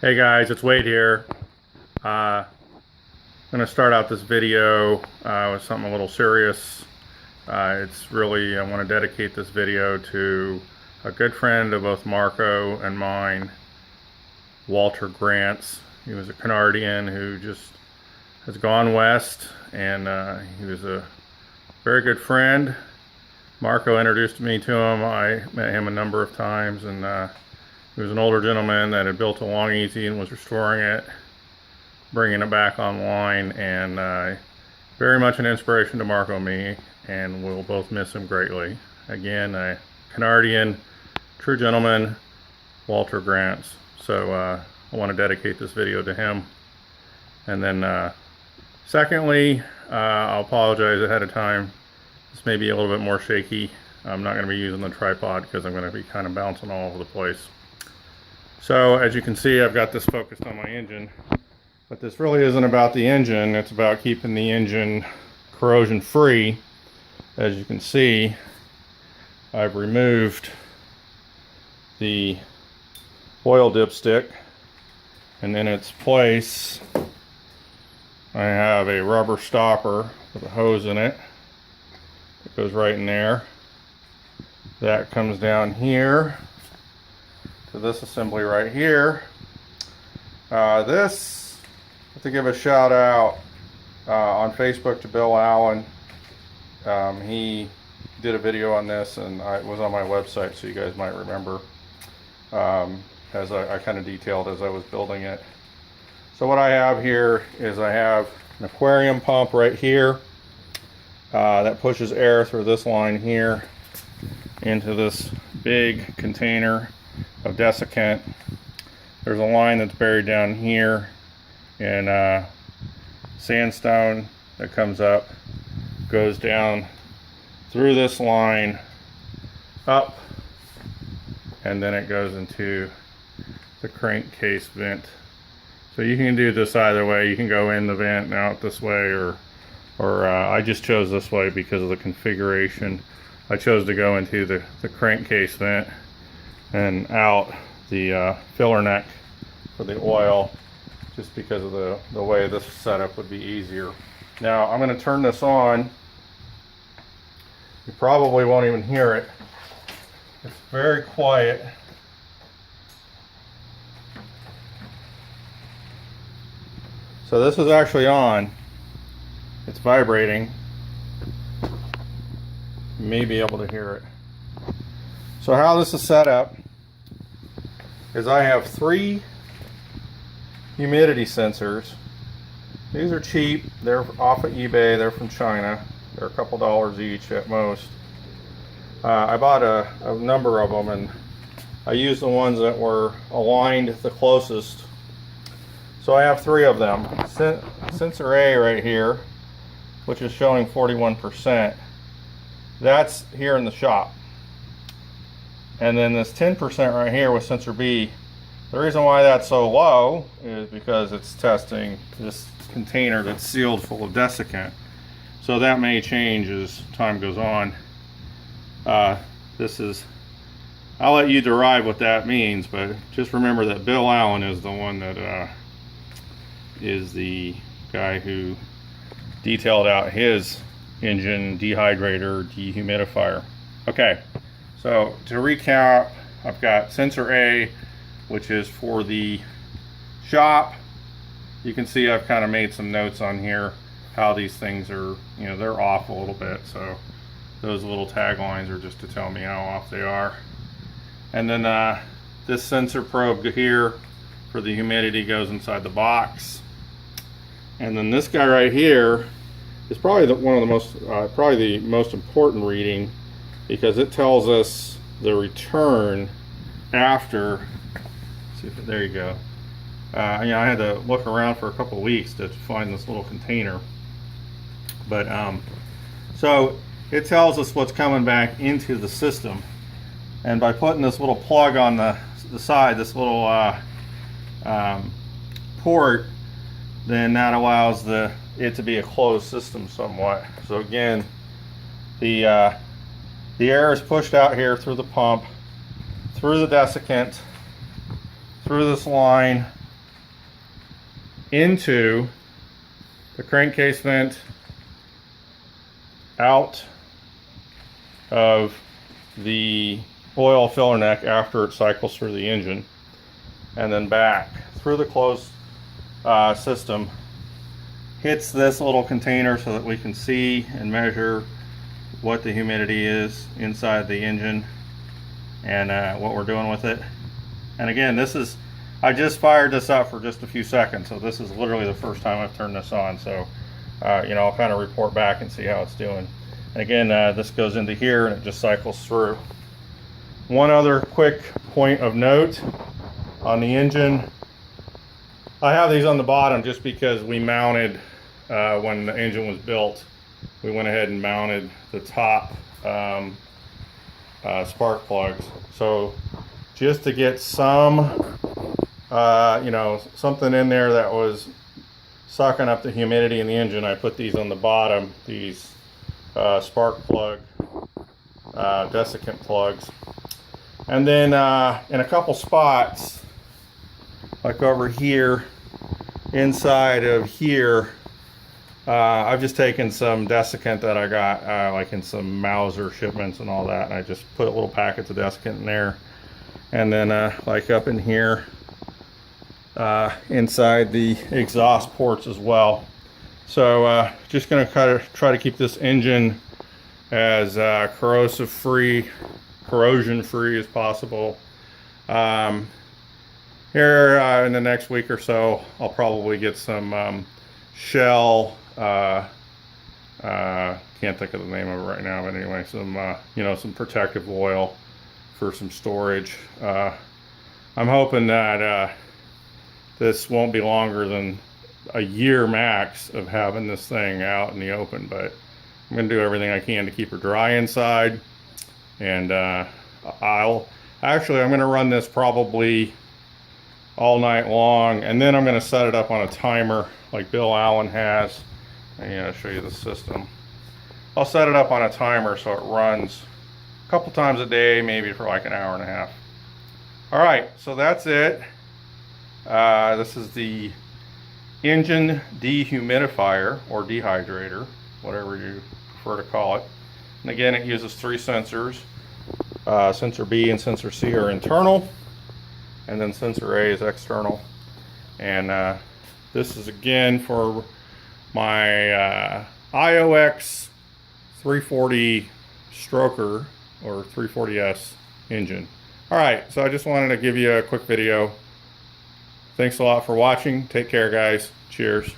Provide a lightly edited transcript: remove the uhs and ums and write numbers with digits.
Hey guys, it's Wade here. I'm going to start out this video with something a little serious. It's really, I want to dedicate this video to a good friend of both Marco and mine, Walter Grants. He was a Canardian who just has gone west, and he was a very good friend. Marco introduced me to him. I met him a number of times, and he was an older gentleman that had built a Long-EZ and was restoring it, bringing it back online, and very much an inspiration to Marco and me, and we'll both miss him greatly. Again, a Canardian, true gentleman, Walter Grants. So I want to dedicate this video to him. And then secondly, I'll apologize ahead of time. This may be a little bit more shaky. I'm not going to be using the tripod because I'm going to be kind of bouncing all over the place. So as you can see, I've got this focused on my engine, but this really isn't about the engine. It's about keeping the engine corrosion free. As you can see, I've removed the oil dipstick, and in its place I have a rubber stopper with a hose in it. It goes right in there. That comes down here to this assembly right here. This, I have to give a shout out on Facebook to Bill Allen. He did a video on this, and it was on my website, so you guys might remember, as I kind of detailed as I was building it. So what I have here is I have an aquarium pump right here that pushes air through this line here into this big container of desiccant. There's a line that's buried down here in sandstone that comes up, goes down through this line up, and then it goes into the crankcase vent. So you can do this either way. You can go in the vent and out this way, or I just chose this way because of the configuration. I chose to go into the crankcase vent and out the filler neck for the oil, just because of the way this setup would be easier. Now I'm going to turn this on. You probably won't even hear it. It's very quiet. So this is actually on. It's vibrating. You may be able to hear it. So how this is set up is I have 3 humidity sensors. These are cheap. They're off of eBay. They're from China. They're a couple dollars each at most. I bought a number of them, and I used the ones that were aligned the closest. So I have 3 of them. Sensor A right here, which is showing 41%. That's here in the shop. And then this 10% right here with sensor B, the reason why that's so low is because it's testing this container that's sealed full of desiccant. So that may change as time goes on. I'll let you derive what that means, but just remember that Bill Allen is the one that is the guy who detailed out his engine dehydrator, dehumidifier. Okay. So to recap, I've got sensor A, which is for the shop. You can see I've kind of made some notes on here how these things are, they're off a little bit. So those little taglines are just to tell me how off they are. And then this sensor probe here for the humidity goes inside the box. And then this guy right here is probably one of the most, probably the most important reading, because it tells us the return after. See if there you go. I had to look around for a couple of weeks to find this little container, but so it tells us what's coming back into the system, and by putting this little plug on the side, this little port, then that allows it to be a closed system somewhat. So again, the air is pushed out here through the pump, through the desiccant, through this line, into the crankcase vent, out of the oil filler neck after it cycles through the engine, and then back through the closed system, hits this little container so that we can see and measure what the humidity is inside the engine and what we're doing with it. And again, this is, I just fired this up for just a few seconds, so this is literally the first time I've turned this on. So you know, I'll kind of report back and see how it's doing. And again, this goes into here and it just cycles through. One other quick point of note on the engine, I have these on the bottom just because we mounted, when the engine was built, we went ahead and mounted the top spark plugs. So just to get some, you know, something in there that was sucking up the humidity in the engine, I put these on the bottom, these spark plug desiccant plugs. And then in a couple spots, like over here, inside of here, I've just taken some desiccant that I got like in some Mauser shipments and all that, and I just put little packets of desiccant in there. And then like up in here, inside the exhaust ports as well. So just going to try to keep this engine as corrosion free as possible. Here in the next week or so, I'll probably get some Shell, can't think of the name of it right now, but anyway, some you know, some protective oil for some storage. I'm hoping that this won't be longer than a year max of having this thing out in the open, but I'm going to do everything I can to keep her dry inside. And I'm going to run this probably all night long, and then I'm going to set it up on a timer like Bill Allen has. I'll show you the system. I'll set it up on a timer so it runs a couple times a day, maybe for like an hour and a half. All right, so that's it. This is the engine dehumidifier or dehydrator, whatever you prefer to call it. And again, it uses 3 sensors. Sensor B and sensor C are internal, and then sensor A is external. And this is again for my IOX 340 stroker or 340S engine. Alright, so I just wanted to give you a quick video. Thanks a lot for watching. Take care, guys. Cheers.